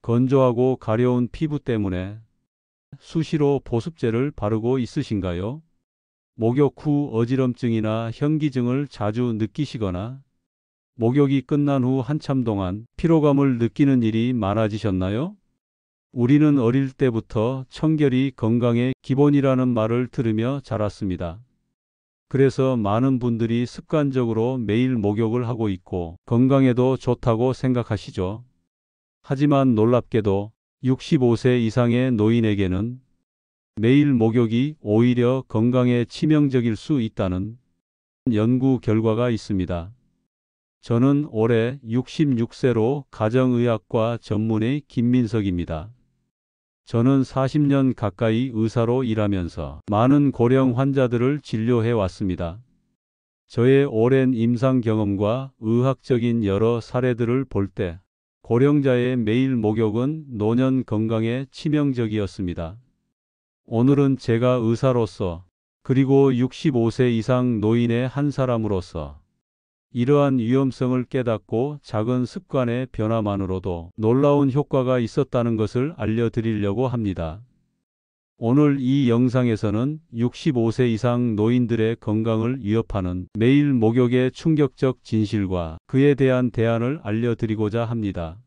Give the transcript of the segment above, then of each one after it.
건조하고 가려운 피부 때문에 수시로 보습제를 바르고 있으신가요? 목욕 후 어지럼증이나 현기증을 자주 느끼시거나 목욕이 끝난 후 한참 동안 피로감을 느끼는 일이 많아지셨나요? 우리는 어릴 때부터 청결이 건강의 기본이라는 말을 들으며 자랐습니다. 그래서 많은 분들이 습관적으로 매일 목욕을 하고 있고 건강에도 좋다고 생각하시죠. 하지만 놀랍게도 65세 이상의 노인에게는 매일 목욕이 오히려 건강에 치명적일 수 있다는 연구 결과가 있습니다. 저는 올해 66세로 가정의학과 전문의 김민석입니다. 저는 40년 가까이 의사로 일하면서 많은 고령 환자들을 진료해 왔습니다. 저의 오랜 임상 경험과 의학적인 여러 사례들을 볼 때 고령자의 매일 목욕은 노년 건강에 치명적이었습니다. 오늘은 제가 의사로서 그리고 65세 이상 노인의 한 사람으로서 이러한 위험성을 깨닫고 작은 습관의 변화만으로도 놀라운 효과가 있었다는 것을 알려드리려고 합니다. 오늘 이 영상에서는 65세 이상 노인들의 건강을 위협하는 매일 목욕의 충격적 진실과 그에 대한 대안을 알려드리고자 합니다.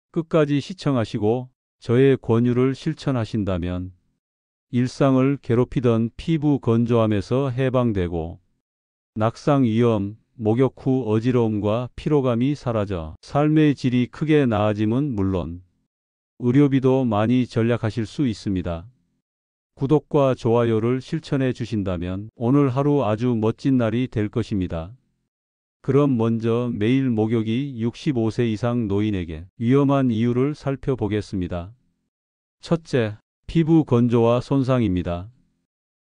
끝까지 시청하시고 저의 권유를 실천하신다면 일상을 괴롭히던 피부 건조함에서 해방되고 낙상 위험, 목욕 후 어지러움과 피로감이 사라져 삶의 질이 크게 나아짐은 물론 의료비도 많이 절약하실 수 있습니다. 구독과 좋아요를 실천해 주신다면 오늘 하루 아주 멋진 날이 될 것입니다. 그럼 먼저 매일 목욕이 65세 이상 노인에게 위험한 이유를 살펴보겠습니다. 첫째, 피부 건조와 손상입니다.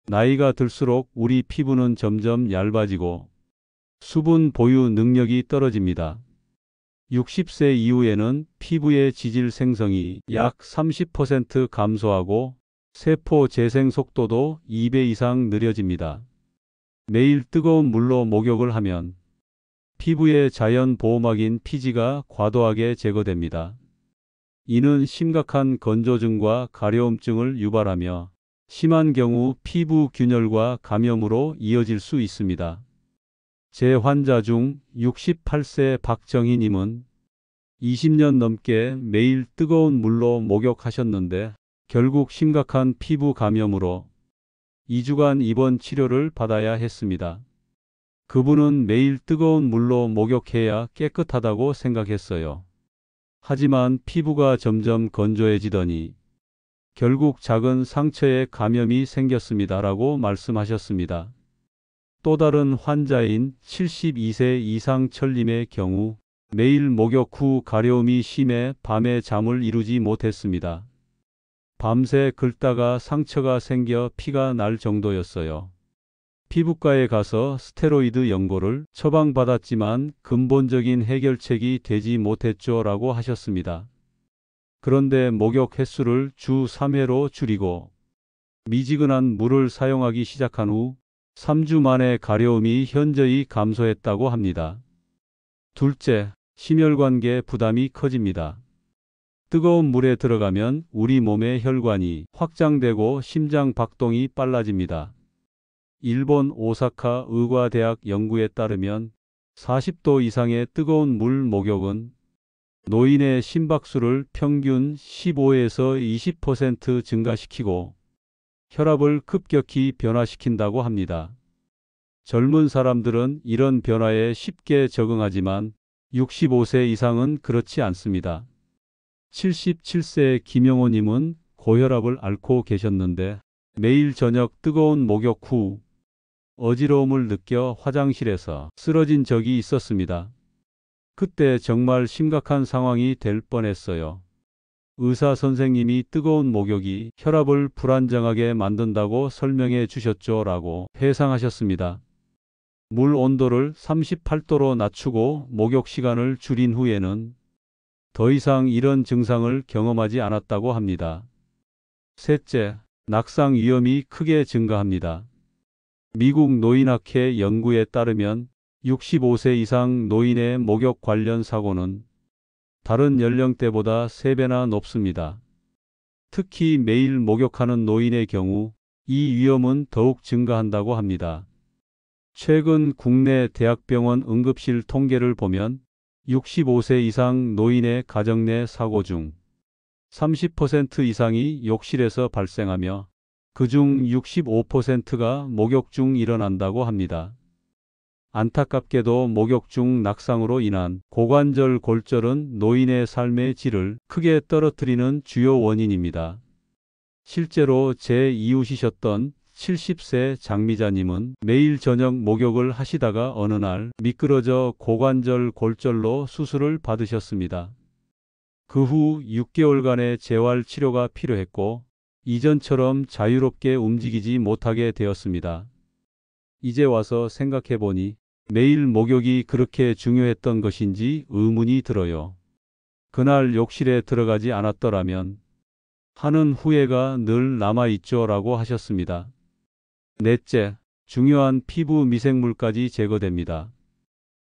나이가 들수록 우리 피부는 점점 얇아지고 수분 보유 능력이 떨어집니다. 60세 이후에는 피부의 지질 생성이 약 30% 감소하고 세포 재생 속도도 2배 이상 느려집니다. 매일 뜨거운 물로 목욕을 하면 피부의 자연 보호막인 피지가 과도하게 제거됩니다. 이는 심각한 건조증과 가려움증을 유발하며 심한 경우 피부 균열과 감염으로 이어질 수 있습니다. 제 환자 중 68세 박정희님은 20년 넘게 매일 뜨거운 물로 목욕하셨는데 결국 심각한 피부 감염으로 2주간 입원 치료를 받아야 했습니다. 그분은 매일 뜨거운 물로 목욕해야 깨끗하다고 생각했어요. 하지만 피부가 점점 건조해지더니 결국 작은 상처에 감염이 생겼습니다라고 말씀하셨습니다. 또 다른 환자인 72세 이상철님의 경우 매일 목욕 후 가려움이 심해 밤에 잠을 이루지 못했습니다. 밤새 긁다가 상처가 생겨 피가 날 정도였어요. 피부과에 가서 스테로이드 연고를 처방받았지만 근본적인 해결책이 되지 못했죠 라고 하셨습니다. 그런데 목욕 횟수를 주 3회로 줄이고 미지근한 물을 사용하기 시작한 후 3주 만에 가려움이 현저히 감소했다고 합니다. 둘째, 심혈관계 부담이 커집니다. 뜨거운 물에 들어가면 우리 몸의 혈관이 확장되고 심장 박동이 빨라집니다. 일본 오사카 의과대학 연구에 따르면 40도 이상의 뜨거운 물 목욕은 노인의 심박수를 평균 15에서 20% 증가시키고 혈압을 급격히 변화시킨다고 합니다. 젊은 사람들은 이런 변화에 쉽게 적응하지만 65세 이상은 그렇지 않습니다. 77세 김영호님은 고혈압을 앓고 계셨는데 매일 저녁 뜨거운 목욕 후 어지러움을 느껴 화장실에서 쓰러진 적이 있었습니다. 그때 정말 심각한 상황이 될 뻔했어요. 의사 선생님이 뜨거운 목욕이 혈압을 불안정하게 만든다고 설명해 주셨죠 라고 회상하셨습니다. 물 온도를 38도로 낮추고 목욕 시간을 줄인 후에는 더 이상 이런 증상을 경험하지 않았다고 합니다. 셋째, 낙상 위험이 크게 증가합니다. 미국 노인학회 연구에 따르면 65세 이상 노인의 목욕 관련 사고는 다른 연령대보다 3배나 높습니다. 특히 매일 목욕하는 노인의 경우 이 위험은 더욱 증가한다고 합니다. 최근 국내 대학병원 응급실 통계를 보면 65세 이상 노인의 가정 내 사고 중 30% 이상이 욕실에서 발생하며 그중 65%가 목욕 중 일어난다고 합니다. 안타깝게도 목욕 중 낙상으로 인한 고관절 골절은 노인의 삶의 질을 크게 떨어뜨리는 주요 원인입니다. 실제로 제 이웃이셨던 70세 장미자님은 매일 저녁 목욕을 하시다가 어느 날 미끄러져 고관절 골절로 수술을 받으셨습니다. 그 후 6개월간의 재활 치료가 필요했고 이전처럼 자유롭게 움직이지 못하게 되었습니다. 이제 와서 생각해보니 매일 목욕이 그렇게 중요했던 것인지 의문이 들어요. 그날 욕실에 들어가지 않았더라면 하는 후회가 늘 남아있죠 라고 하셨습니다. 넷째, 중요한 피부 미생물까지 제거됩니다.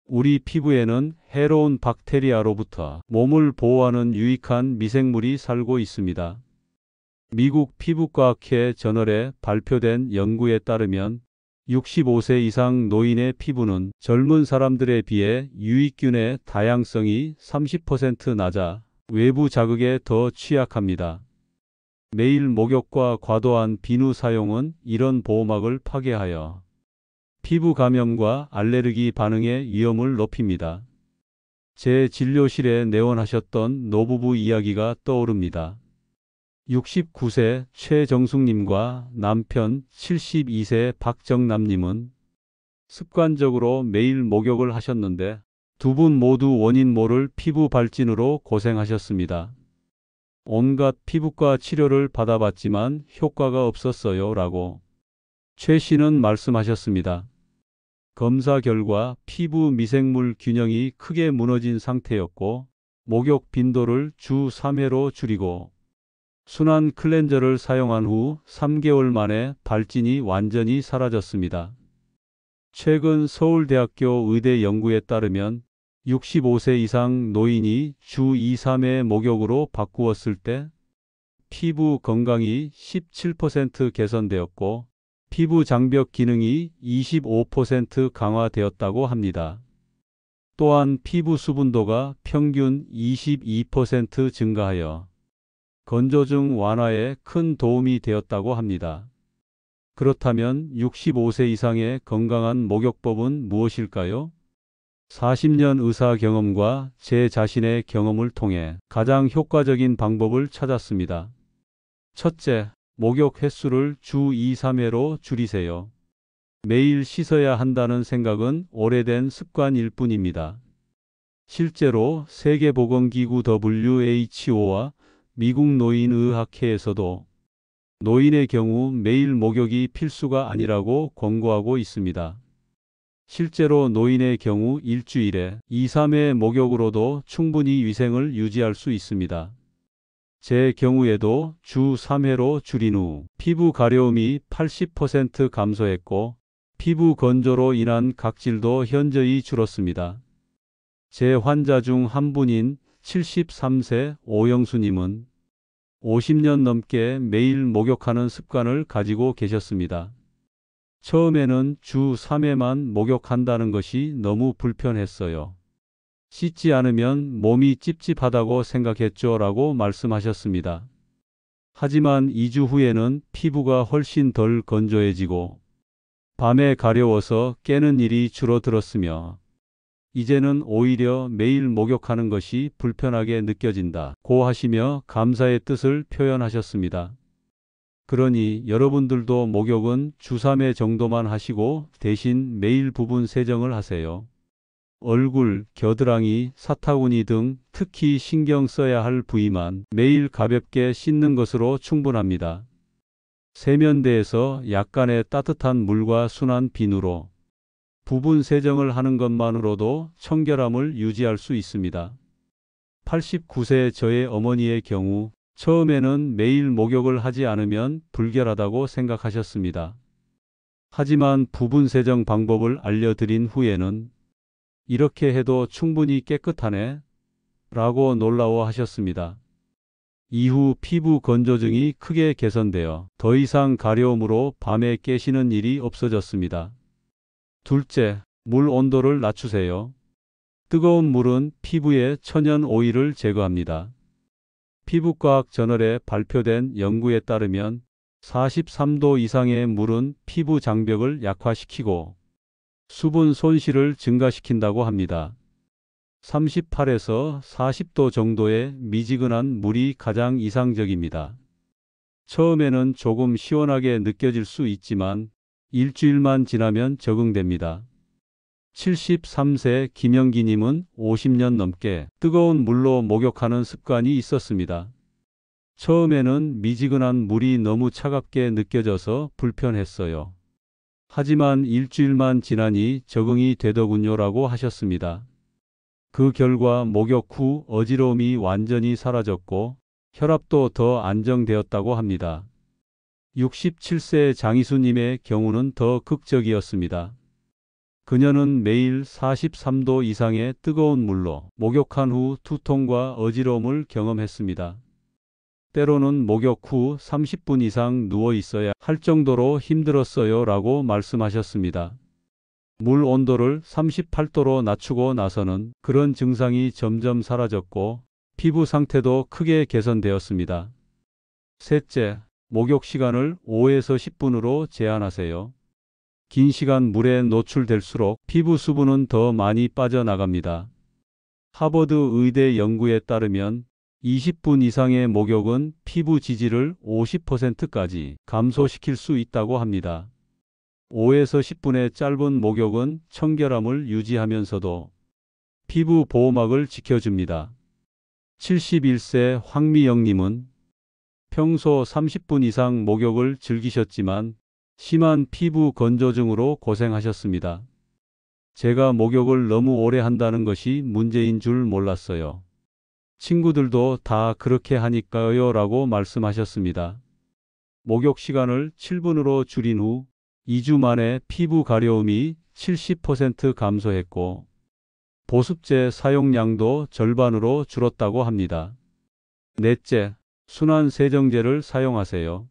우리 피부에는 해로운 박테리아로부터 몸을 보호하는 유익한 미생물이 살고 있습니다. 미국 피부과학회 저널에 발표된 연구에 따르면 65세 이상 노인의 피부는 젊은 사람들에 비해 유익균의 다양성이 30% 낮아 외부 자극에 더 취약합니다. 매일 목욕과 과도한 비누 사용은 이런 보호막을 파괴하여 피부 감염과 알레르기 반응의 위험을 높입니다. 제 진료실에 내원하셨던 노부부 이야기가 떠오릅니다. 69세 최정숙님과 남편 72세 박정남님은 습관적으로 매일 목욕을 하셨는데 두 분 모두 원인 모를 피부 발진으로 고생하셨습니다. 온갖 피부과 치료를 받아봤지만 효과가 없었어요 라고 최 씨는 말씀하셨습니다. 검사 결과 피부 미생물 균형이 크게 무너진 상태였고 목욕 빈도를 주 3회로 줄이고 순환 클렌저를 사용한 후 3개월 만에 발진이 완전히 사라졌습니다. 최근 서울대학교 의대 연구에 따르면 65세 이상 노인이 주 2, 3회 목욕으로 바꾸었을 때 피부 건강이 17% 개선되었고 피부 장벽 기능이 25% 강화되었다고 합니다. 또한 피부 수분도가 평균 22% 증가하여 건조증 완화에 큰 도움이 되었다고 합니다. 그렇다면 65세 이상의 건강한 목욕법은 무엇일까요? 40년 의사 경험과 제 자신의 경험을 통해 가장 효과적인 방법을 찾았습니다. 첫째, 목욕 횟수를 주 2, 3회로 줄이세요. 매일 씻어야 한다는 생각은 오래된 습관일 뿐입니다. 실제로 세계보건기구 WHO와 미국 노인의학회에서도 노인의 경우 매일 목욕이 필수가 아니라고 권고하고 있습니다. 실제로 노인의 경우 일주일에 2, 3회 목욕으로도 충분히 위생을 유지할 수 있습니다. 제 경우에도 주 3회로 줄인 후 피부 가려움이 80% 감소했고 피부 건조로 인한 각질도 현저히 줄었습니다. 제 환자 중 한 분인 73세 오영수님은 50년 넘게 매일 목욕하는 습관을 가지고 계셨습니다. 처음에는 주 3회만 목욕한다는 것이 너무 불편했어요. 씻지 않으면 몸이 찝찝하다고 생각했죠 라고 말씀하셨습니다. 하지만 2주 후에는 피부가 훨씬 덜 건조해지고 밤에 가려워서 깨는 일이 줄어들었으며 이제는 오히려 매일 목욕하는 것이 불편하게 느껴진다고 하시며 감사의 뜻을 표현하셨습니다. 그러니 여러분들도 목욕은 주 3회 정도만 하시고 대신 매일 부분 세정을 하세요. 얼굴, 겨드랑이, 사타구니 등 특히 신경 써야 할 부위만 매일 가볍게 씻는 것으로 충분합니다. 세면대에서 약간의 따뜻한 물과 순한 비누로 부분 세정을 하는 것만으로도 청결함을 유지할 수 있습니다. 89세 저의 어머니의 경우 처음에는 매일 목욕을 하지 않으면 불결하다고 생각하셨습니다. 하지만 부분 세정 방법을 알려드린 후에는 이렇게 해도 충분히 깨끗하네 라고 놀라워하셨습니다. 이후 피부 건조증이 크게 개선되어 더 이상 가려움으로 밤에 깨시는 일이 없어졌습니다. 둘째, 물 온도를 낮추세요. 뜨거운 물은 피부의 천연 오일을 제거합니다. 피부과학 저널에 발표된 연구에 따르면 43도 이상의 물은 피부 장벽을 약화시키고 수분 손실을 증가시킨다고 합니다. 38에서 40도 정도의 미지근한 물이 가장 이상적입니다. 처음에는 조금 시원하게 느껴질 수 있지만 일주일만 지나면 적응됩니다. 73세 김영기님은 50년 넘게 뜨거운 물로 목욕하는 습관이 있었습니다. 처음에는 미지근한 물이 너무 차갑게 느껴져서 불편했어요. 하지만 일주일만 지나니 적응이 되더군요라고 하셨습니다. 그 결과 목욕 후 어지러움이 완전히 사라졌고 혈압도 더 안정되었다고 합니다. 67세 장희수님의 경우는 더 극적이었습니다. 그녀는 매일 43도 이상의 뜨거운 물로 목욕한 후 두통과 어지러움을 경험했습니다. 때로는 목욕 후 30분 이상 누워 있어야 할 정도로 힘들었어요 라고 말씀하셨습니다. 물 온도를 38도로 낮추고 나서는 그런 증상이 점점 사라졌고 피부 상태도 크게 개선되었습니다. 셋째, 목욕 시간을 5에서 10분으로 제한하세요. 긴 시간 물에 노출될수록 피부 수분은 더 많이 빠져나갑니다. 하버드 의대 연구에 따르면 20분 이상의 목욕은 피부 지질을 50%까지 감소시킬 수 있다고 합니다. 5에서 10분의 짧은 목욕은 청결함을 유지하면서도 피부 보호막을 지켜줍니다. 71세 황미영님은 평소 30분 이상 목욕을 즐기셨지만 심한 피부 건조증으로 고생하셨습니다. 제가 목욕을 너무 오래 한다는 것이 문제인 줄 몰랐어요. 친구들도 다 그렇게 하니까요 라고 말씀하셨습니다. 목욕 시간을 7분으로 줄인 후 2주 만에 피부 가려움이 70% 감소했고 보습제 사용량도 절반으로 줄었다고 합니다. 넷째, 순환 세정제를 사용하세요.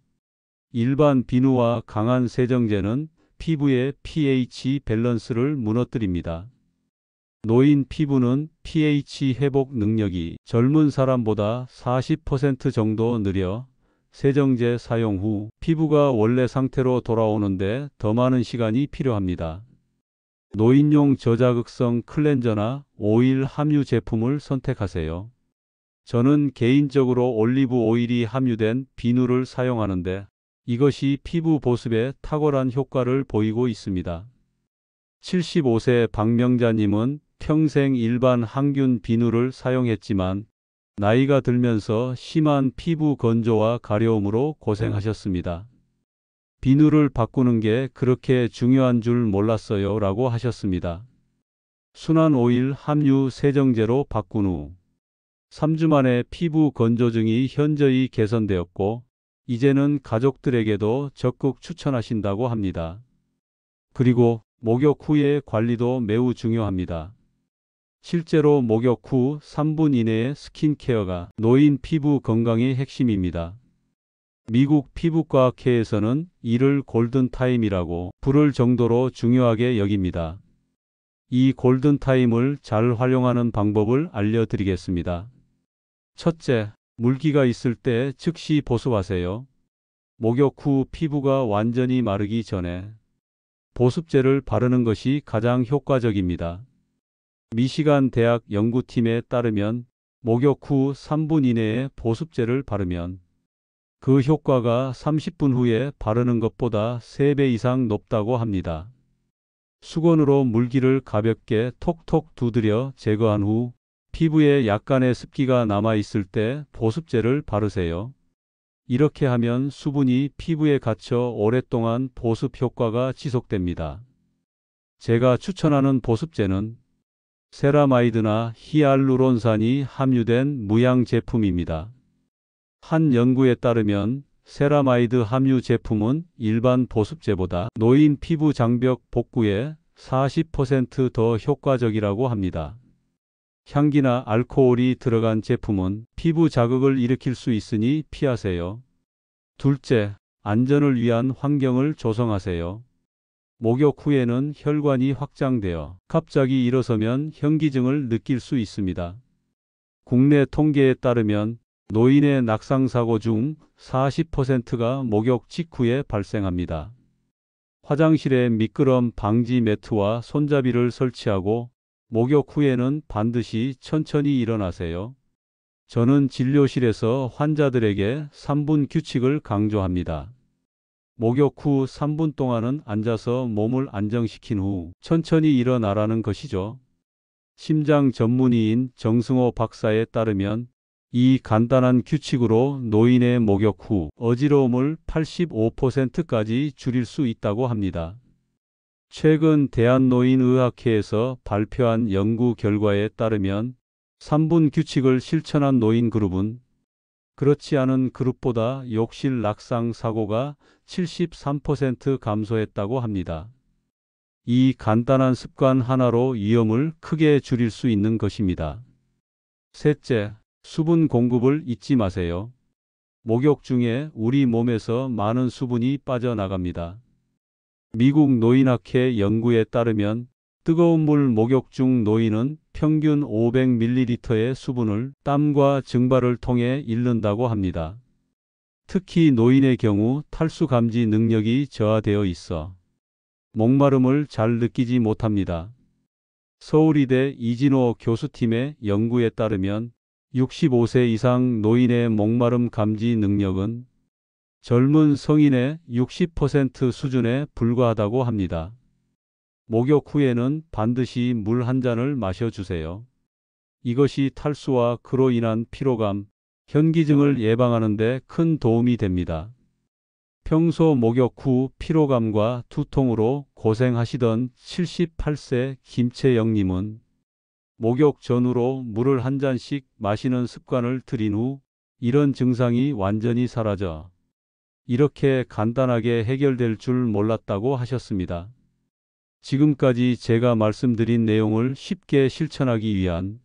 일반 비누와 강한 세정제는 피부의 pH 밸런스를 무너뜨립니다. 노인 피부는 pH 회복 능력이 젊은 사람보다 40% 정도 느려 세정제 사용 후 피부가 원래 상태로 돌아오는데 더 많은 시간이 필요합니다. 노인용 저자극성 클렌저나 오일 함유 제품을 선택하세요. 저는 개인적으로 올리브 오일이 함유된 비누를 사용하는데 이것이 피부 보습에 탁월한 효과를 보이고 있습니다. 75세 박명자님은 평생 일반 항균 비누를 사용했지만 나이가 들면서 심한 피부 건조와 가려움으로 고생하셨습니다. 비누를 바꾸는 게 그렇게 중요한 줄 몰랐어요 라고 하셨습니다. 순환 오일 함유 세정제로 바꾼 후 3주 만에 피부 건조증이 현저히 개선되었고 이제는 가족들에게도 적극 추천하신다고 합니다. 그리고 목욕 후의 관리도 매우 중요합니다. 실제로 목욕 후 3분 이내의 스킨케어가 노인 피부 건강의 핵심입니다. 미국 피부과학회에서는 이를 골든타임이라고 부를 정도로 중요하게 여깁니다. 이 골든타임을 잘 활용하는 방법을 알려드리겠습니다. 첫째, 물기가 있을 때 즉시 보습하세요. 목욕 후 피부가 완전히 마르기 전에 보습제를 바르는 것이 가장 효과적입니다. 미시간 대학 연구팀에 따르면 목욕 후 3분 이내에 보습제를 바르면 그 효과가 30분 후에 바르는 것보다 3배 이상 높다고 합니다. 수건으로 물기를 가볍게 톡톡 두드려 제거한 후 피부에 약간의 습기가 남아있을 때 보습제를 바르세요. 이렇게 하면 수분이 피부에 갇혀 오랫동안 보습 효과가 지속됩니다. 제가 추천하는 보습제는 세라마이드나 히알루론산이 함유된 무향 제품입니다. 한 연구에 따르면 세라마이드 함유 제품은 일반 보습제보다 노인 피부 장벽 복구에 40% 더 효과적이라고 합니다. 향기나 알코올이 들어간 제품은 피부 자극을 일으킬 수 있으니 피하세요. 둘째, 안전을 위한 환경을 조성하세요. 목욕 후에는 혈관이 확장되어 갑자기 일어서면 현기증을 느낄 수 있습니다. 국내 통계에 따르면 노인의 낙상사고 중 40%가 목욕 직후에 발생합니다. 화장실에 미끄럼 방지 매트와 손잡이를 설치하고 목욕 후에는 반드시 천천히 일어나세요. 저는 진료실에서 환자들에게 3분 규칙을 강조합니다. 목욕 후 3분 동안은 앉아서 몸을 안정시킨 후 천천히 일어나라는 것이죠. 심장 전문의인 정승호 박사에 따르면 이 간단한 규칙으로 노인의 목욕 후 어지러움을 85%까지 줄일 수 있다고 합니다. 최근 대한노인의학회에서 발표한 연구 결과에 따르면 3분 규칙을 실천한 노인 그룹은 그렇지 않은 그룹보다 욕실 낙상 사고가 73% 감소했다고 합니다. 이 간단한 습관 하나로 위험을 크게 줄일 수 있는 것입니다. 셋째, 수분 공급을 잊지 마세요. 목욕 중에 우리 몸에서 많은 수분이 빠져나갑니다. 미국 노인학회 연구에 따르면 뜨거운 물 목욕 중 노인은 평균 500ml의 수분을 땀과 증발을 통해 잃는다고 합니다. 특히 노인의 경우 탈수 감지 능력이 저하되어 있어 목마름을 잘 느끼지 못합니다. 서울의대 이진호 교수팀의 연구에 따르면 65세 이상 노인의 목마름 감지 능력은 젊은 성인의 60% 수준에 불과하다고 합니다. 목욕 후에는 반드시 물 한 잔을 마셔주세요. 이것이 탈수와 그로 인한 피로감, 현기증을 예방하는 데 큰 도움이 됩니다. 평소 목욕 후 피로감과 두통으로 고생하시던 78세 김채영님은 목욕 전후로 물을 한 잔씩 마시는 습관을 들인 후 이런 증상이 완전히 사라져 이렇게 간단하게 해결될 줄 몰랐다고 하셨습니다. 지금까지 제가 말씀드린 내용을 쉽게 실천하기 위한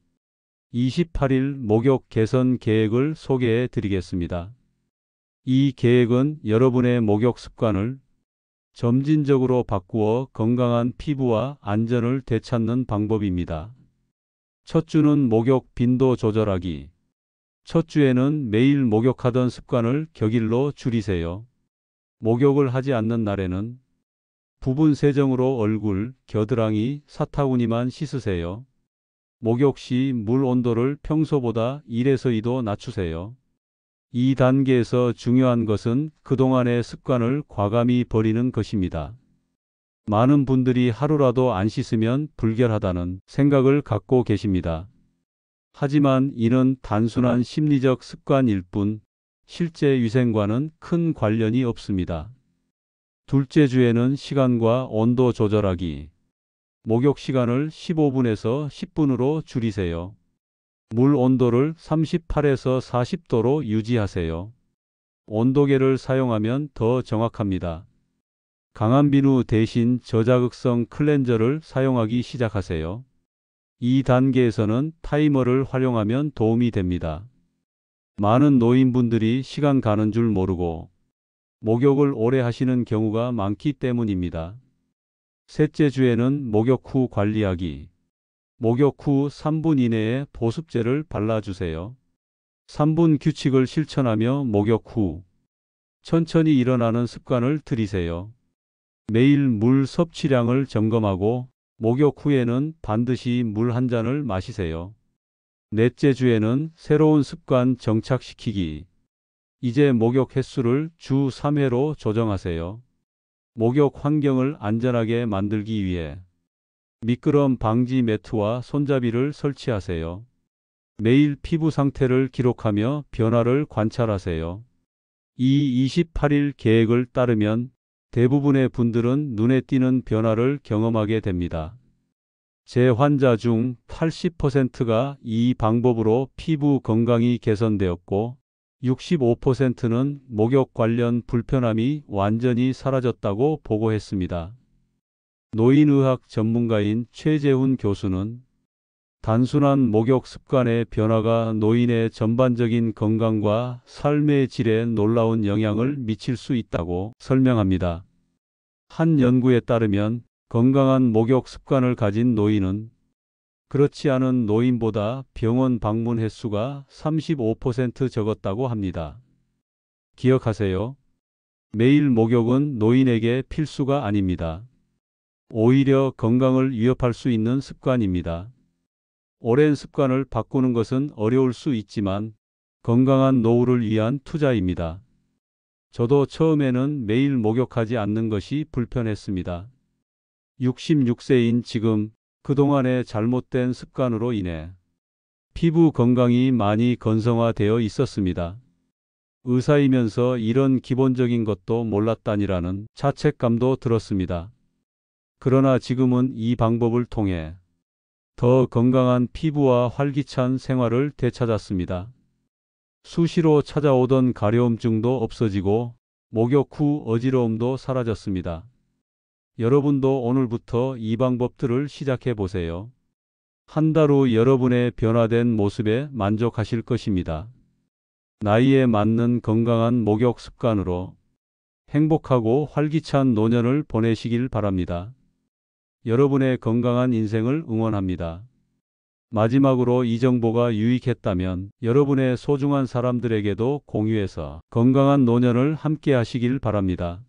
28일 목욕 개선 계획을 소개해 드리겠습니다. 이 계획은 여러분의 목욕 습관을 점진적으로 바꾸어 건강한 피부와 안전을 되찾는 방법입니다. 첫 주는 목욕 빈도 조절하기. 첫 주에는 매일 목욕하던 습관을 격일로 줄이세요. 목욕을 하지 않는 날에는 부분 세정으로 얼굴, 겨드랑이, 사타구니만 씻으세요. 목욕 시 물 온도를 평소보다 1에서 2도 낮추세요. 이 단계에서 중요한 것은 그동안의 습관을 과감히 버리는 것입니다. 많은 분들이 하루라도 안 씻으면 불결하다는 생각을 갖고 계십니다. 하지만 이는 단순한 심리적 습관일 뿐 실제 위생과는 큰 관련이 없습니다. 둘째 주에는 시간과 온도 조절하기. 목욕 시간을 15분에서 10분으로 줄이세요. 물 온도를 38에서 40도로 유지하세요. 온도계를 사용하면 더 정확합니다. 강한 비누 대신 저자극성 클렌저를 사용하기 시작하세요. 이 단계에서는 타이머를 활용하면 도움이 됩니다. 많은 노인분들이 시간 가는 줄 모르고 목욕을 오래 하시는 경우가 많기 때문입니다. 셋째 주에는 목욕 후 관리하기. 목욕 후 3분 이내에 보습제를 발라주세요. 3분 규칙을 실천하며 목욕 후 천천히 일어나는 습관을 들이세요. 매일 물 섭취량을 점검하고 목욕 후에는 반드시 물 한 잔을 마시세요. 넷째 주에는 새로운 습관 정착시키기. 이제 목욕 횟수를 주 3회로 조정하세요. 목욕 환경을 안전하게 만들기 위해 미끄럼 방지 매트와 손잡이를 설치하세요. 매일 피부 상태를 기록하며 변화를 관찰하세요. 이 28일 계획을 따르면 대부분의 분들은 눈에 띄는 변화를 경험하게 됩니다. 제 환자 중 80%가 이 방법으로 피부 건강이 개선되었고 65%는 목욕 관련 불편함이 완전히 사라졌다고 보고했습니다. 노인의학 전문가인 최재훈 교수는 단순한 목욕 습관의 변화가 노인의 전반적인 건강과 삶의 질에 놀라운 영향을 미칠 수 있다고 설명합니다. 한 연구에 따르면 건강한 목욕 습관을 가진 노인은 그렇지 않은 노인보다 병원 방문 횟수가 35% 적었다고 합니다. 기억하세요. 매일 목욕은 노인에게 필수가 아닙니다. 오히려 건강을 위협할 수 있는 습관입니다. 오랜 습관을 바꾸는 것은 어려울 수 있지만 건강한 노후를 위한 투자입니다. 저도 처음에는 매일 목욕하지 않는 것이 불편했습니다. 66세인 지금 그동안의 잘못된 습관으로 인해 피부 건강이 많이 건성화되어 있었습니다. 의사이면서 이런 기본적인 것도 몰랐다니라는 자책감도 들었습니다. 그러나 지금은 이 방법을 통해 더 건강한 피부와 활기찬 생활을 되찾았습니다. 수시로 찾아오던 가려움증도 없어지고 목욕 후 어지러움도 사라졌습니다. 여러분도 오늘부터 이 방법들을 시작해 보세요. 한 달 후 여러분의 변화된 모습에 만족하실 것입니다. 나이에 맞는 건강한 목욕 습관으로 행복하고 활기찬 노년을 보내시길 바랍니다. 여러분의 건강한 인생을 응원합니다. 마지막으로 이 정보가 유익했다면 여러분의 소중한 사람들에게도 공유해서 건강한 노년을 함께 하시길 바랍니다.